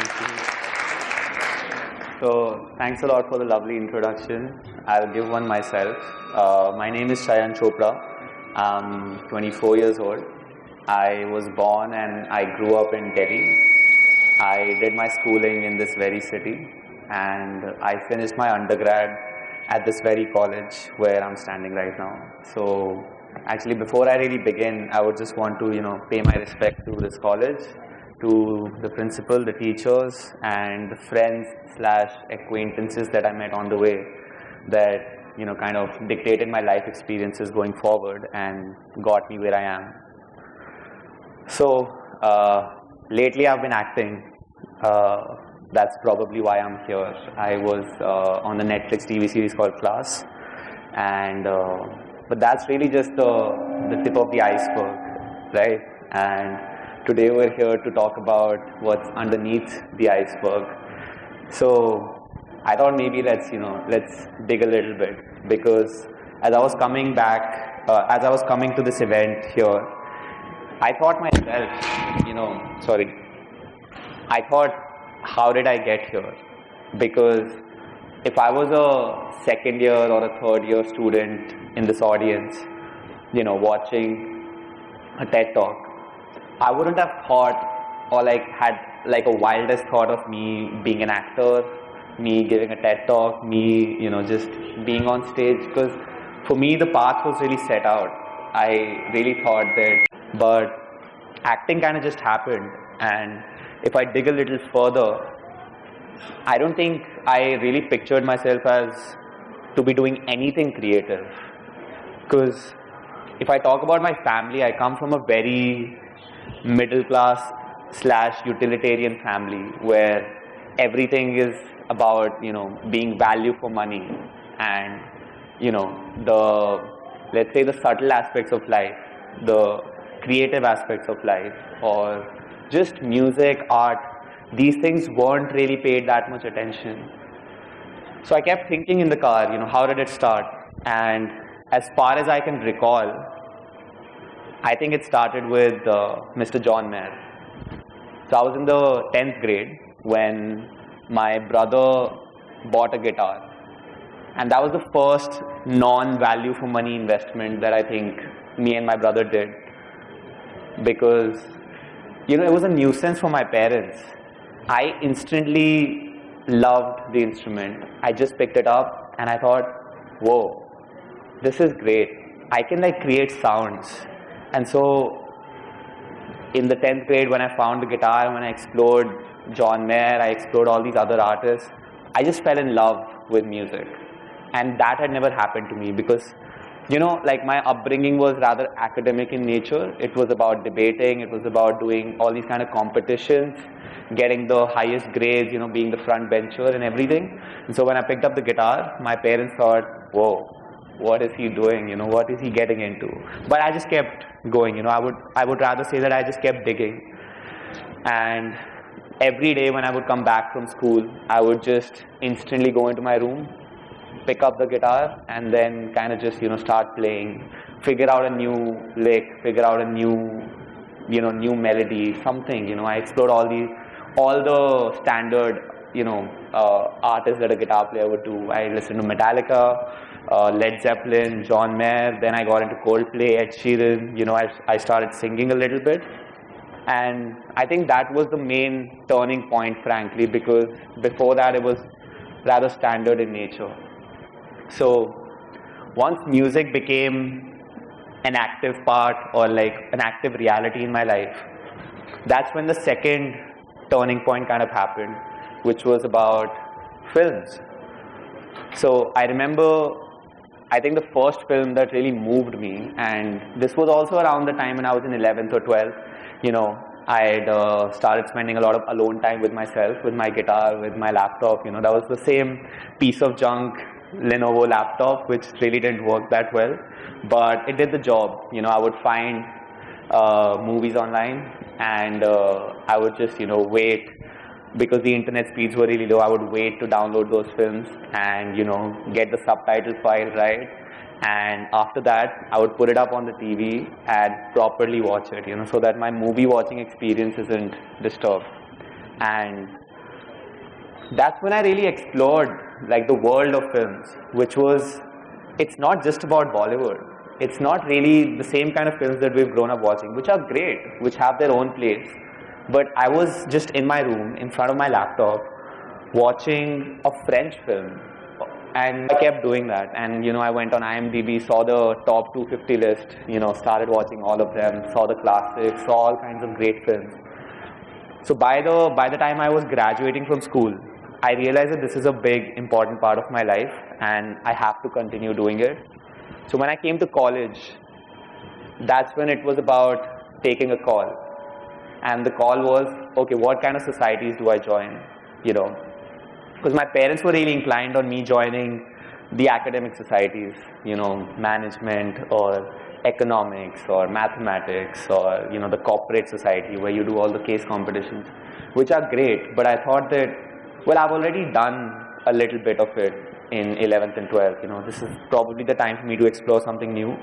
Thank you. So, thanks a lot for the lovely introduction. I'll give one myself. My name is Chayan Chopra. I'm 24 years old. I was born and I grew up in Delhi. I did my schooling in this very city, and I finished my undergrad at this very college where I'm standing right now. So, actually, before I really begin, I would just want to, pay my respect to this college, to the principal, the teachers, and the friends slash acquaintances that I met on the way that, kind of dictated my life experiences going forward and got me where I am. So, lately I've been acting. That's probably why I'm here. I was on the Netflix TV series called Class, and but that's really just the tip of the iceberg, right? And today we're here to talk about what's underneath the iceberg. So I thought maybe let's dig a little bit, because as I was coming to this event here, I thought myself, I thought, how did I get here? Because if I was a second year or a third year student in this audience, watching a TED talk, I wouldn't have thought or had a wildest thought of me being an actor, me giving a TED talk, me, just being on stage, because for me the path was really set out. I really thought that, but acting kind of just happened. And if I dig a little further, I don't think I really pictured myself as to be doing anything creative. Because if I talk about my family, I come from a very middle class / utilitarian family where everything is about, being value for money and, let's say the subtle aspects of life, the creative aspects of life, or just music, art, these things weren't really paid that much attention. So I kept thinking in the car, how did it start? And as far as I can recall, I think it started with Mr. John Mayer. So I was in the 10th grade when my brother bought a guitar. And that was the first non-value for money investment that I think me and my brother did. Because, it was a nuisance for my parents. I instantly loved the instrument. I just picked it up and I thought, whoa, this is great. I can create sounds. And so in the 10th grade, when I found the guitar, when I explored John Mayer, I explored all these other artists, I just fell in love with music. And that had never happened to me because, my upbringing was rather academic in nature. It was about debating, it was about doing all these kind of competitions, getting the highest grades, being the front bencher and everything. And so when I picked up the guitar, my parents thought, whoa, what is he doing? What is he getting into? But I just kept going. I would rather say that I just kept digging. And every day when I would come back from school, I would just instantly go into my room, pick up the guitar, and then kind of just start playing, figure out a new lick, figure out a new new melody, something. I explored all the standard artists that a guitar player would do. I listened to Metallica, Led Zeppelin, John Mayer. Then I got into Coldplay, Ed Sheeran. I started singing a little bit, and I think that was the main turning point, frankly, because before that it was rather standard in nature. So once music became an active part or an active reality in my life, that's when the second turning point kind of happened, which was about films. So I remember, I think the first film that really moved me, and this was also around the time when I was in 11th or 12th, I had started spending a lot of alone time with myself, with my guitar, with my laptop. That was the same piece of junk Lenovo laptop, which really didn't work that well, but it did the job. I would find movies online, and I would just wait, because the internet speeds were really low. I would wait to download those films and get the subtitle file right, and after that I would put it up on the TV and properly watch it, so that my movie watching experience isn't disturbed. And that's when I really explored like the world of films, which was, it's not just about Bollywood. It's not really the same kind of films that we've grown up watching, which are great, which have their own place. But I was just in my room, in front of my laptop, watching a French film. And I kept doing that. And, I went on IMDb, saw the top 250 list, started watching all of them, saw the classics, saw all kinds of great films. So by the time I was graduating from school, I realized that this is a big, important part of my life and I have to continue doing it. So when I came to college, that's when it was about taking a call. And the call was, okay, what kind of societies do I join? Because my parents were really inclined on me joining the academic societies, management or economics or mathematics or, the corporate society where you do all the case competitions, which are great. But I thought that, well, I've already done a little bit of it in 11th and 12th. This is probably the time for me to explore something new.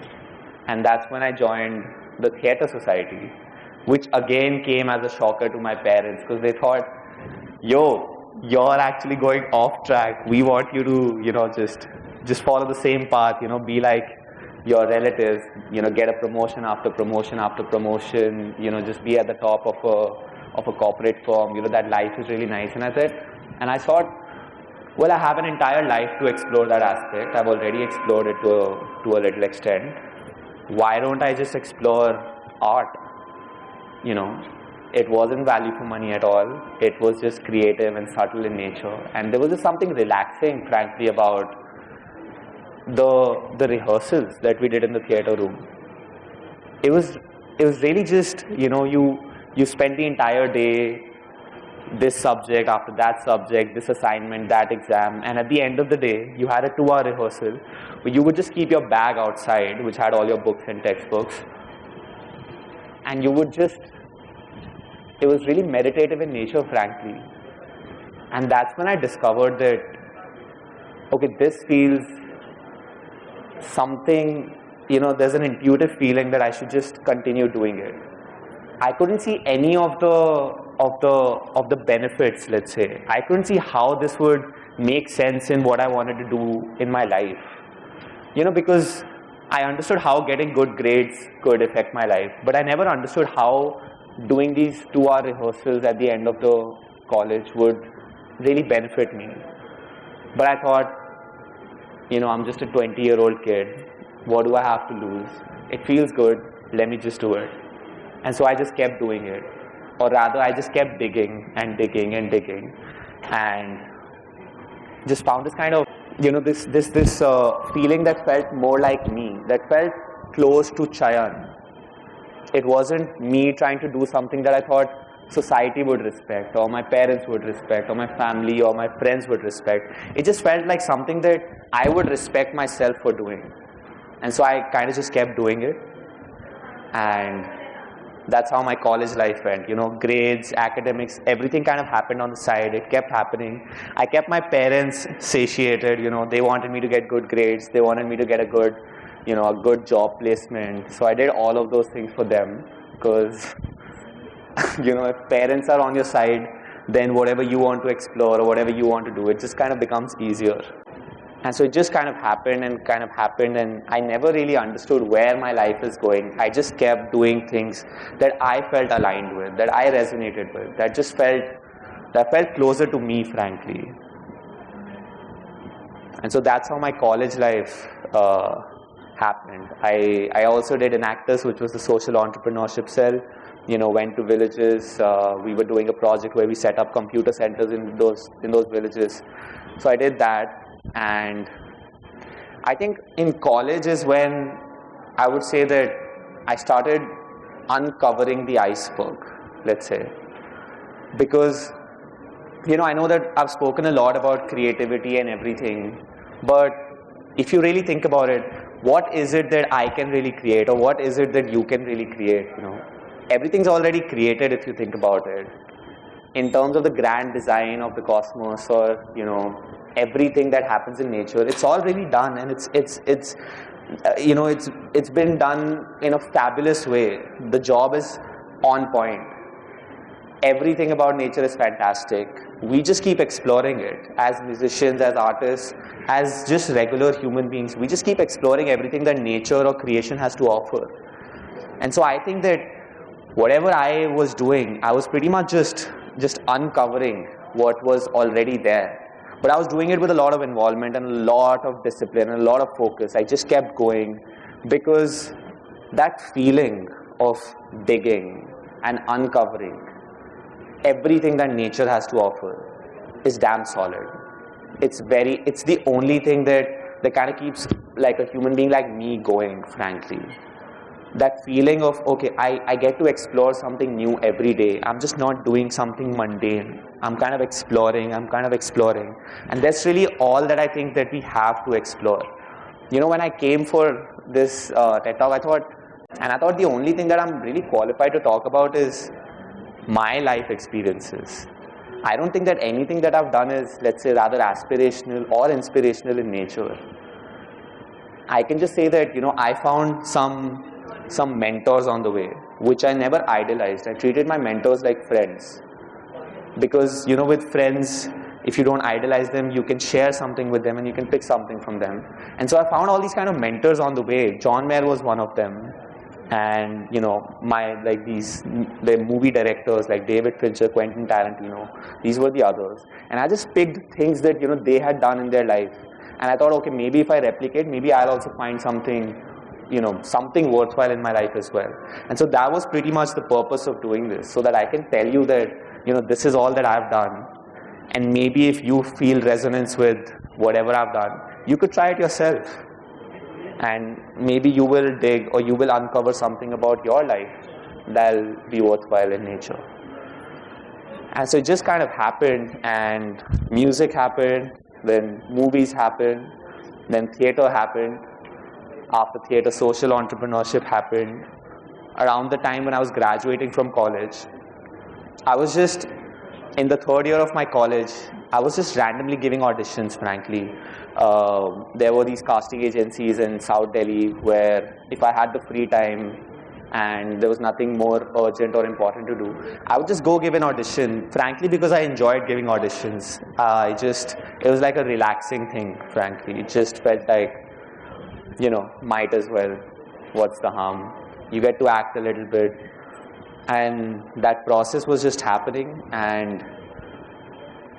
And that's when I joined the theatre society, which again came as a shocker to my parents because they thought, you're actually going off track. We want you to, just follow the same path, be like your relatives, get a promotion after promotion after promotion, just be at the top of a corporate firm, that life is really nice. And I thought, well, I have an entire life to explore that aspect. I've already explored it to a little extent. Why don't I just explore art? It wasn't value for money at all. It was just creative and subtle in nature. And there was just something relaxing, frankly, about the rehearsals that we did in the theatre room. It was really just, you spent the entire day, this subject after that subject, this assignment, that exam, and at the end of the day, you had a 2-hour rehearsal where you would just keep your bag outside, which had all your books and textbooks, and you would just, it was really meditative in nature, frankly. And that's when I discovered that, okay, this feels something, there's an intuitive feeling that I should just continue doing it. I couldn't see any of the benefits, let's say. I couldn't see how this would make sense in what I wanted to do in my life. Because I understood how getting good grades could affect my life, but I never understood how doing these 2-hour rehearsals at the end of the college would really benefit me. But I thought, I'm just a 20-year-old kid. What do I have to lose? It feels good. Let me just do it. And so I just kept doing it. Or rather, I just kept digging and digging and digging. And just found this kind of, this feeling that felt more like me, that felt close to Chayan. It wasn't me trying to do something that I thought society would respect, or my parents would respect, or my family or my friends would respect. It just felt like something that I would respect myself for doing. And so I kind of just kept doing it. And that's how my college life went. Grades, academics, everything kind of happened on the side. It kept happening. I kept my parents satiated. They wanted me to get good grades. They wanted me to get a good job placement. So I did all of those things for them because, if parents are on your side, then whatever you want to explore or whatever you want to do, it just kind of becomes easier. And so it just kind of happened, and I never really understood where my life is going. I just kept doing things that I felt aligned with, that I resonated with, that felt closer to me, frankly. And so that's how my college life happened. I also did Enactus, which was the social entrepreneurship cell. Went to villages. We were doing a project where we set up computer centers in those villages. So I did that. And I think in college is when I would say that I started uncovering the iceberg, let's say. Because, I know that I've spoken a lot about creativity and everything, but if you really think about it, what is it that I can really create, or what is it that you can really create? Everything's already created if you think about it. In terms of the grand design of the cosmos, or, everything that happens in nature, it's all really done, and it's been done in a fabulous way. The job is on point. everything about nature is fantastic. We just keep exploring it as musicians, as artists, as just regular human beings. We just keep exploring everything that nature or creation has to offer. And so I think that whatever I was doing, I was pretty much just uncovering what was already there. But I was doing it with a lot of involvement and a lot of discipline and a lot of focus. I just kept going because that feeling of digging and uncovering everything that nature has to offer is damn solid. It's the only thing that kind of keeps like a human being like me going, frankly. That feeling of, okay, I get to explore something new every day. I'm just not doing something mundane. I'm kind of exploring. And that's really all that I think that we have to explore. You know, when I came for this TED Talk, I thought the only thing that I'm really qualified to talk about is my life experiences. I don't think that anything that I've done is, let's say, rather aspirational or inspirational in nature. I can just say that, you know, I found some mentors on the way, which I never idolized. I treated my mentors like friends. Because, you know, with friends, if you don't idolize them, you can share something with them and you can pick something from them. And so I found all these kind of mentors on the way. John Mayer was one of them. And, you know, the movie directors like David Fincher, Quentin Tarantino, these were the others. And I just picked things that, you know, they had done in their life. And I thought, okay, maybe if I replicate, maybe I'll also find something, you know, something worthwhile in my life as well. And so that was pretty much the purpose of doing this, so that I can tell you that, you know, this is all that I've done. And maybe if you feel resonance with whatever I've done, you could try it yourself. And maybe you will dig or you will uncover something about your life that'll be worthwhile in nature. And so it just kind of happened, and music happened, then movies happened, then theater happened. After theater, social entrepreneurship happened. Around the time when I was graduating from college, I was just in the third year of my college, I was just randomly giving auditions, frankly. There were these casting agencies in South Delhi where if I had the free time and there was nothing more urgent or important to do, I would just go give an audition, frankly, because I enjoyed giving auditions. It was like a relaxing thing, frankly. It just felt like, you know, might as well. What's the harm? You get to act a little bit. And that process was just happening. And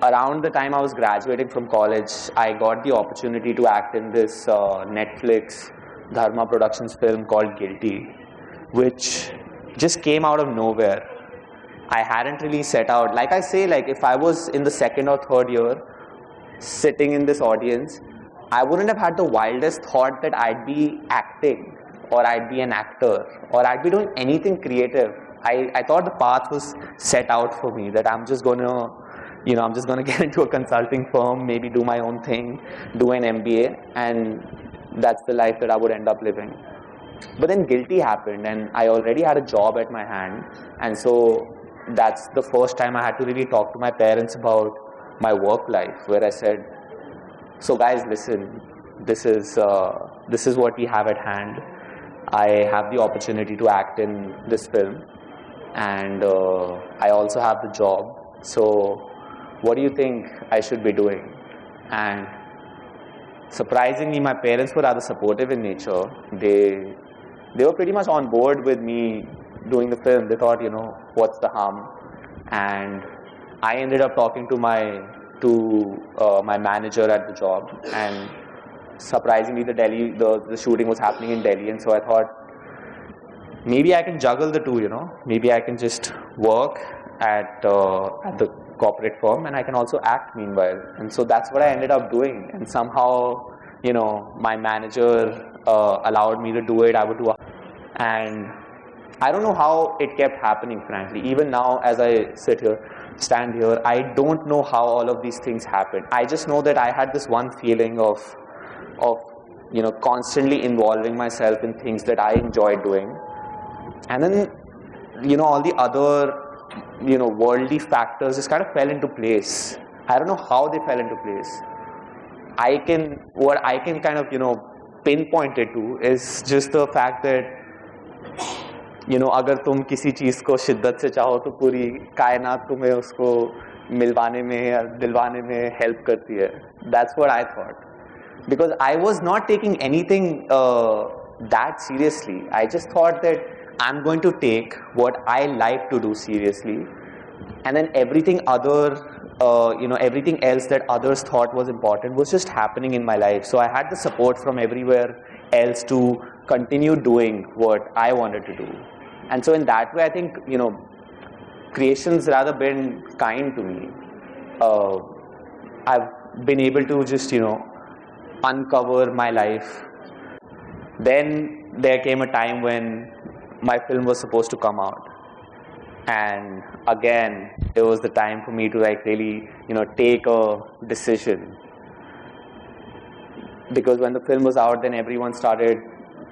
around the time I was graduating from college, I got the opportunity to act in this Netflix Dharma Productions film called Guilty, which just came out of nowhere. I hadn't really set out. Like I say, like if I was in the second or third year sitting in this audience, I wouldn't have had the wildest thought that I'd be acting or I'd be an actor or I'd be doing anything creative. I thought the path was set out for me, that I'm just going to get into a consulting firm, maybe do my own thing, do an MBA, and that's the life that I would end up living. But then Guilty happened, and I already had a job at my hand, and so that's the first time I had to really talk to my parents about my work life, where I said, so guys, listen, this is what we have at hand. I have the opportunity to act in this film, and I also have the job. So what do you think I should be doing? And surprisingly, my parents were rather supportive in nature. They were pretty much on board with me doing the film. They thought, what's the harm? And I ended up talking to my manager at the job, and surprisingly, the shooting was happening in Delhi, and so I thought, maybe I can juggle the two, Maybe I can just work at the corporate firm, and I can also act meanwhile. And so that's what I ended up doing. And somehow, my manager allowed me to do it. I would do, and I don't know how it kept happening, frankly. Even now, as I stand here, I don't know how all of these things happened. I just know that I had this one feeling of constantly involving myself in things that I enjoyed doing. And then, all the other, worldly factors just kind of fell into place. I don't know how they fell into place. What I can kind of, pinpoint it to is just the fact that अगर तुम किसी चीज़ को शिद्दत से चाहो तो पूरी कायनात तुम्हें उसको मिलवाने में या दिलवाने में हेल्प करती है. That's what I thought. Because I was not taking anything that seriously. I just thought that I'm going to take what I like to do seriously, and then everything everything else that others thought was important was just happening in my life. So I had the support from everywhere else to continue doing what I wanted to do. And so in that way, I think, creation's rather been kind to me. I've been able to just, uncover my life. Then there came a time when my film was supposed to come out. And again, it was the time for me to really, take a decision. Because when the film was out, then everyone started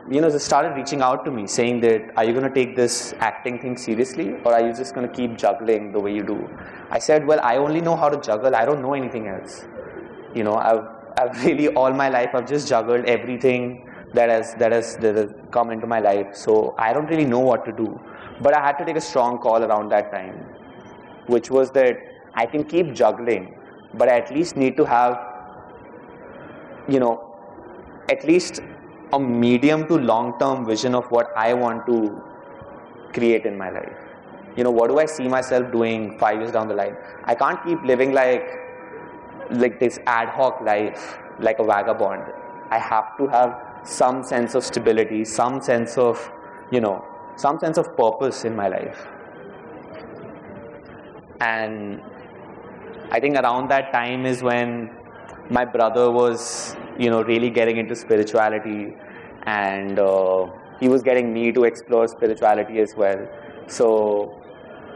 reaching out to me saying that, are you going to take this acting thing seriously, or are you just going to keep juggling the way you do? I said, well, I only know how to juggle. I don't know anything else. I've really, all my life, I've just juggled everything that has come into my life. So I don't really know what to do. But I had to take a strong call around that time, which was that I can keep juggling, but I at least need to have, at least a medium to long-term vision of what I want to create in my life. What do I see myself doing 5 years down the line? I can't keep living like this ad hoc life, like a vagabond. I have to have some sense of stability, some sense of purpose in my life. And I think around that time is when my brother was, really getting into spirituality, and he was getting me to explore spirituality as well. So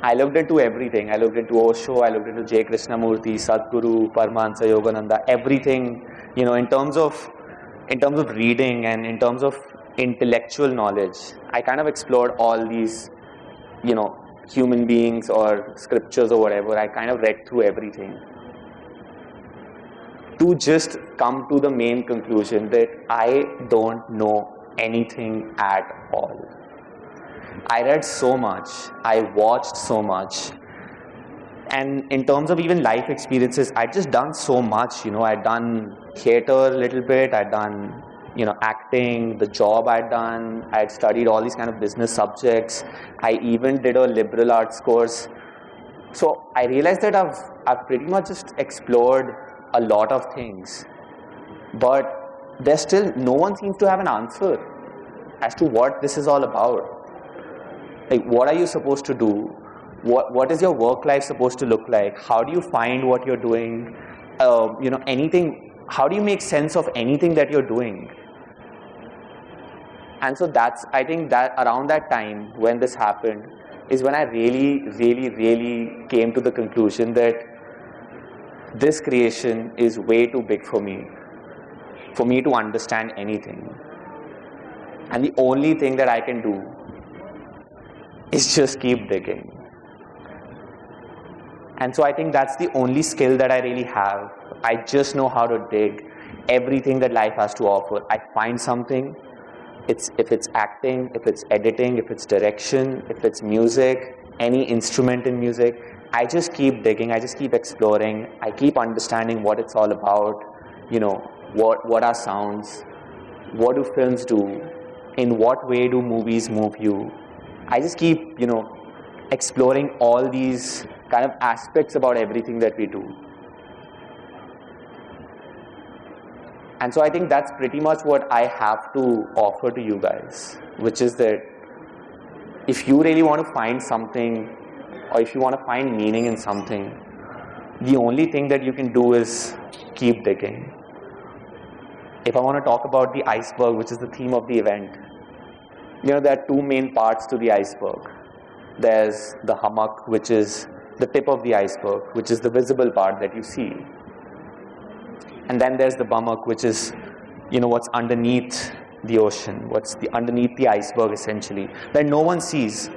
I looked into everything. I looked into Osho, I looked into J. Krishnamurti, Sadhguru, Paramahansa Yogananda, everything, in terms of reading and in terms of intellectual knowledge. I kind of explored all these, human beings or scriptures or whatever. I kind of read through everything to just come to the main conclusion that I don't know anything at all. I read so much, I watched so much, and in terms of even life experiences, I'd just done so much. I'd done theater a little bit, I'd done acting, the job I'd done, I'd studied all these kind of business subjects, I even did a liberal arts course. So I realized that I've pretty much just explored a lot of things, but there's still no one seems to have an answer as to what this is all about. Like, what are you supposed to do? What is your work life supposed to look like? How do you find what you're doing? Anything. How do you make sense of anything that you're doing? And so I think that around that time when this happened is when I really, really, really came to the conclusion that this creation is way too big for me to understand anything. And the only thing that I can do is just keep digging. And so I think that's the only skill that I really have. I just know how to dig everything that life has to offer. I find something, if it's acting, if it's editing, if it's direction, if it's music, any instrument in music, I just keep digging, I just keep exploring, I keep understanding what it's all about, what are sounds, what do films do, in what way do movies move you. I just keep, exploring all these kind of aspects about everything that we do. And so I think that's pretty much what I have to offer to you guys, which is that if you really want to find something, or if you want to find meaning in something, the only thing that you can do is keep digging. If I want to talk about the iceberg, which is the theme of the event, there are two main parts to the iceberg. There's the hummock, which is the tip of the iceberg, which is the visible part that you see. And then there's the bummock, which is, what's underneath the ocean, what's underneath the iceberg essentially, that no one sees.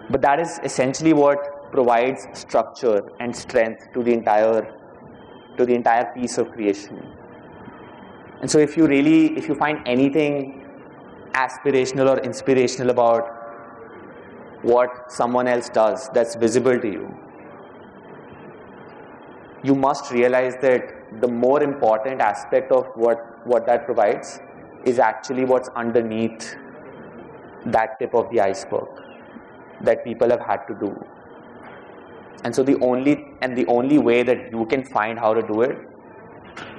But that is essentially what provides structure and strength to the entire piece of creation. And so if you find anything aspirational or inspirational about what someone else does that's visible to you, you must realize that the more important aspect of what that provides is actually what's underneath that tip of the iceberg that people have had to do. And so the only way that you can find how to do it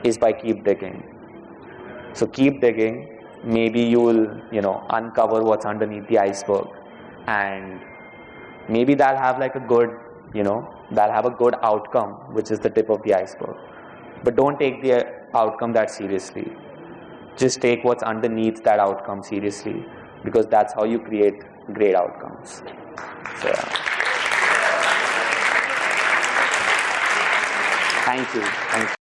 is by keep digging. So keep digging. Maybe you will, uncover what's underneath the iceberg, and maybe that'll have like a good, that'll have a good outcome, which is the tip of the iceberg. But don't take the outcome that seriously. Just take what's underneath that outcome seriously, because that's how you create great outcomes. So, yeah. Thank you.